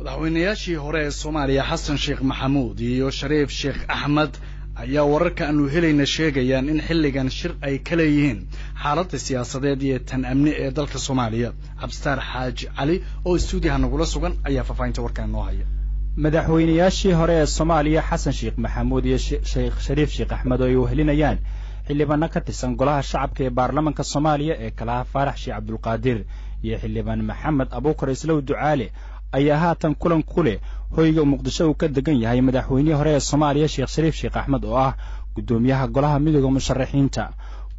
madaxweynayaashii hore ee Soomaaliya Xasan Sheekh Maxamuud iyo Shariif Sheekh Axmed ayaa wararka aanu helayna sheegayaan in xilligan shir ay kala yihiin xaaladda siyaasadeed iyo tan amni ee dalka Soomaaliya. Abstar Xaaji Cali oo stuudiyaha nagula sugan ayaa faafaynta warkan noo haya. madaxweynayaashii hore ee Soomaaliya Xasan Sheekh Maxamuud iyo Shariif Sheekh Axmed oo ay helinayaan xildhibaan ka tirsan golaha shacabka ee baarlamaanka Soomaaliya ee kala Faarax Sheekh Cabdulqaadir iyo xildhibaan Maxamed Abuukar Islow Ducaale ayaa haatan kulan ku leh hoyga Muqdisho uu ka degan yahay madaxweynihii hore ee Soomaaliya Sheekh Shariif Sheekh Axmed oo ah gudoomiyaha golaha midowga musharaxiinta.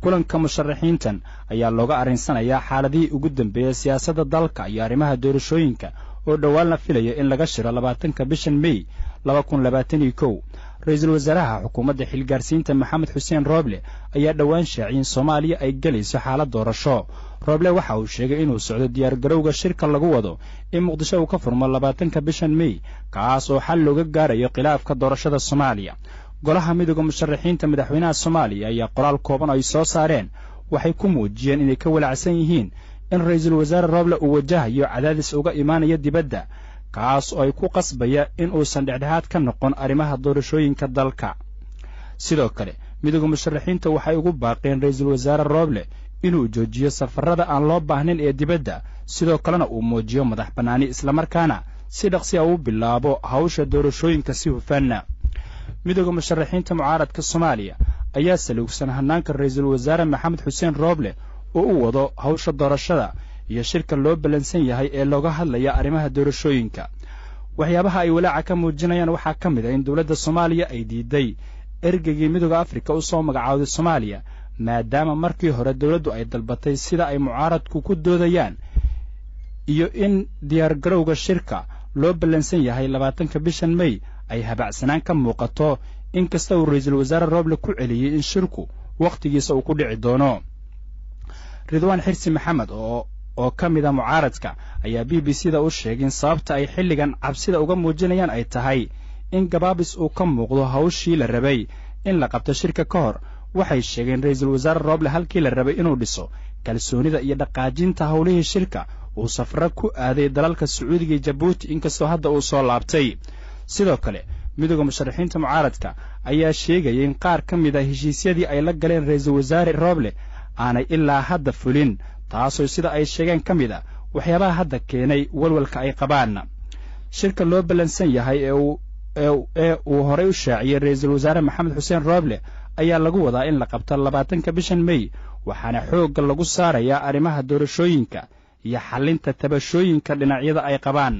kulanka musharaxiintan ayaa looga arinsanayaa xaaladii ugu dambeeyay siyaasadda dalka iyo arrimaha doorashooyinka oo dhawaan la filayo in laga shiro 20ka bishan May 2021. ra'iisul wasaaraha xukuumadda xilgaarsiinta Maxamed Xuseen Rooble ayaa dhawaan shaaciyay Soomaaliya ay galayso xaalad doorasho. Rooble waxa uu sheegay inuu socdo diyaar garowga shirka lagu wado in Muqdisho uu ka furmo 20ka bishan May kaas oo xal looga gaarayo khilaafka doorashada Soomaaliya. golaha midowga musharaxiinta madaxweynaha Soomaaliya ayaa qoraal kooban ay soo saareen waxay ku muujiyeen inay ka walacsan yihiin in ra'iisul wasaare Rooble uu wajahayo cadaadis uga imaanaya dibadda kaas oo ay ku qasbaya in uusan dhexdhexaad ka noqon arrimaha doorashooyinka dalka. sidoo kale midowga musharaxiinta waxay ugu baaqeen ra'iisul wasaare Rooble inuu joojiyo safarrada aan loo baahnayn ee dibadda sidoo kalena uu muujiyo madax bannaani isla markaana si dhaqsi ah u bilaabo hawsha doorashooyinka si hufan. midowga musharaxiinta mucaaradka Soomaaliya ayaa saluugsan hanaanka ra'iisul wasaare Maxamed Xuseen Rooble oo uu wado hawsha doorashada iyo shirka loo balansan yahay ee looga hadlaya arrimaha doorashooyinka. waxyaabaha ay walaaca ka muujinayaan waxaa ka mid ah in dawladda Soomaaliya ay diiday ergeygii midowga Afrika u soo magacaawday Soomaaliya maadaama markii hore dawladdu ay dalbatay sida ay mucaaradku ku doodayaan iyo in diyaar garowga shirka loo balansan yahay 20ka bishan May ay habacsanaan ka muuqato inkasta uu ra'iisul wasaare Rooble ku celiyay in shirku waqtigiisa uu ku dhici doono. Ridwaan Xirsi Maxamed oo ka mid ah mucaaradka ayaa BBC-da u sheegay in sababta ay xilligan cabsida uga muujinayaan ay tahay in gabaabis uu ka muuqdo hawshii la rabay in la qabto shirka ka hor. waxay sheegeen ra'iisul wasaare Rooble halkii la rabay inuu dhiso kalsoonida iyo dhaqaajinta hawlihii shirka uu safar ku aaday dalalka Sacuudiga iyo Djibouti inkastoo hadda uu soo laabtay. sidoo kale midowga musharaxiinta mucaaradka ayaa sheegay in qaar ka mid ah heshiisyadii ay la galeen ra'iisul wasaare Rooble aanay ilaa hadda fulin taasoo sida ay sheegeen ka mid ah waxyaabaha hadda keenay walwalka ay qabaan. shirka loo balansan yahay ee uu horey u shaaciyay ra'iisul wasaare Maxamed Xuseen Rooble ayaa lagu wadaa in la qabto 20ka bishan May waxaana xoogga lagu saarayaa arrimaha doorashooyinka iyo xalinta tabashooyinka dhinacyada ay qabaan.